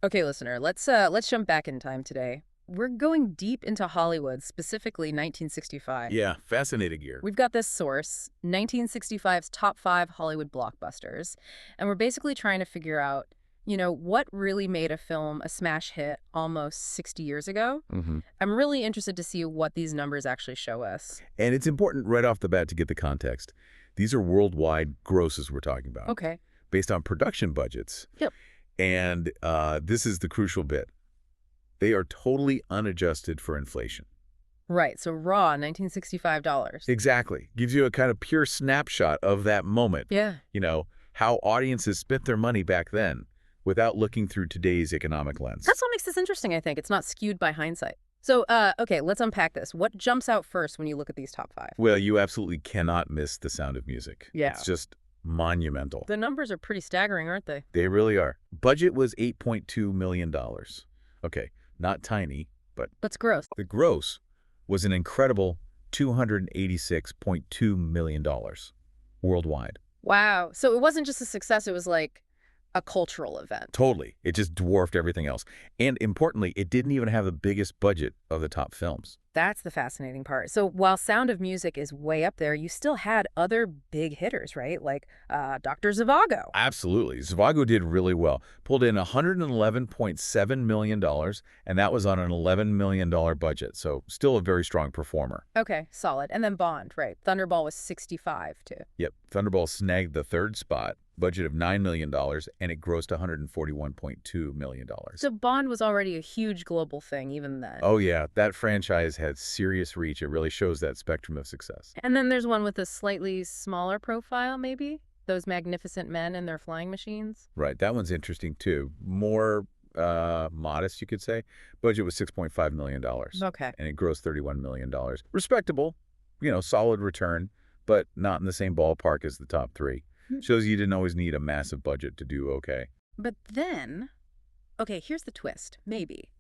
Okay, listener, let's jump back in time today. We're going deep into Hollywood, specifically 1965. Yeah, fascinating year. We've got this source, 1965's top 5 Hollywood blockbusters, and we're basically trying to figure out, what really made a film a smash hit almost 60 years ago. hmm I'm really interested to see what these numbers actually show us. And it's important right off the bat to get the context. These are worldwide grosses we're talking about, Okay. based on production budgets. Yep. And this is the crucial bit. They are totally unadjusted for inflation. Right, so raw 1965 dollars. Exactly. Gives you a kind of pure snapshot of that moment. Yeah. How audiences spent their money back then without looking through today's economic lens. That's what makes this interesting, I think. It's not skewed by hindsight. So, okay, let's unpack this. What jumps out first when you look at these top 5? Well, you absolutely cannot miss The Sound of Music. Yeah. It's just monumental. The numbers are pretty staggering, aren't they? They really are. Budget was $8.2 million. Okay, not tiny, but That's gross. the gross was an incredible $286.2 million worldwide. Wow. So it wasn't just a success, it was like a cultural event. Totally. It just dwarfed everything else. And importantly, it didn't even have the biggest budget of the top films. That's the fascinating part. So while Sound of Music is way up there, you still had other big hitters, right? Like Dr. Zhivago. Absolutely. Zhivago did really well. Pulled in $111.7 million, and that was on an $11 million budget. So still a very strong performer. Okay, solid. And then Bond, right? Thunderball was 65 too. Yep. Thunderball snagged the third spot, budget of $9 million, and it grossed $141.2 million. So Bond was already a huge global thing even then. Oh, yeah. That franchise had serious reach. It really shows that spectrum of success. And then there's one with a slightly smaller profile, maybe? Those magnificent men and their flying machines? Right. That one's interesting, too. More modest, you could say. Budget was $6.5 million. Okay. And it grossed $31 million. Respectable, solid return, but not in the same ballpark as the top three. Shows you didn't always need a massive budget to do okay. But then, okay, here's the twist, maybe.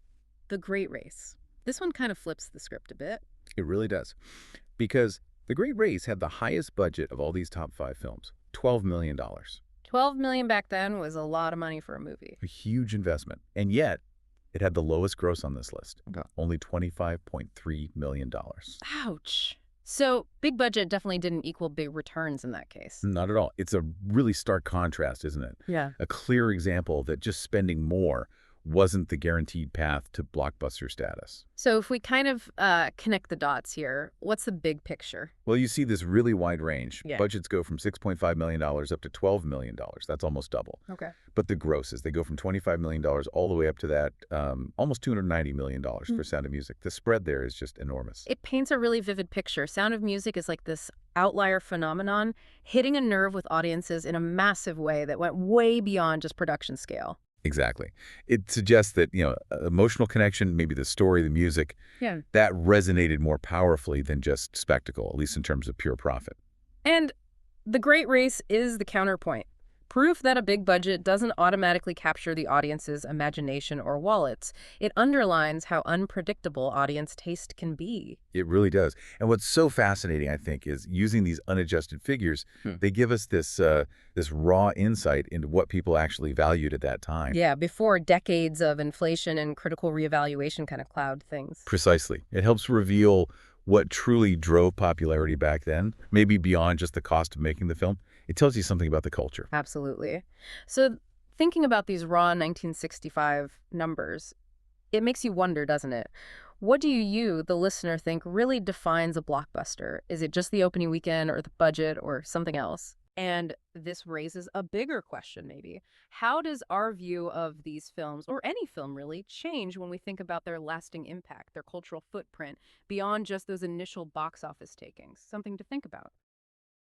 The Great Race. This one kind of flips the script a bit. It really does. Because The Great Race had the highest budget of all these top 5 films, $12 million. 12 million back then was a lot of money for a movie. A huge investment. And yet, it had the lowest gross on this list, Okay. only $25.3 million. Ouch. So big budget definitely didn't equal big returns in that case. Not at all. It's a really stark contrast, isn't it? Yeah. A clear example that just spending more wasn't the guaranteed path to blockbuster status. So if we kind of connect the dots here, what's the big picture? Well, you see this really wide range. Yeah. Budgets go from $6.5 million up to $12 million. That's almost double. Okay. But the grosses, they go from $25 million all the way up to that almost $290 million for Sound of Music. The spread there is just enormous. It paints a really vivid picture. Sound of Music is like this outlier phenomenon, hitting a nerve with audiences in a massive way that went way beyond just production scale. Exactly. It suggests that, emotional connection, maybe the story, the music, Yeah. that resonated more powerfully than just spectacle, at least in terms of pure profit. And The Great Race is the counterpoint. Proof that a big budget doesn't automatically capture the audience's imagination or wallets. It underlines how unpredictable audience taste can be. It really does. And what's so fascinating, I think, is using these unadjusted figures, they give us this raw insight into what people actually valued at that time. Yeah, before decades of inflation and critical reevaluation kind of cloud things. Precisely. It helps reveal what truly drove popularity back then, maybe beyond just the cost of making the film. It tells you something about the culture. Absolutely. So thinking about these raw 1965 numbers, it makes you wonder, doesn't it? What do you, the listener, think really defines a blockbuster? Is it just the opening weekend or the budget or something else? And this raises a bigger question, maybe. How does our view of these films, or any film really, change when we think about their lasting impact, their cultural footprint, beyond just those initial box office takings? Something to think about.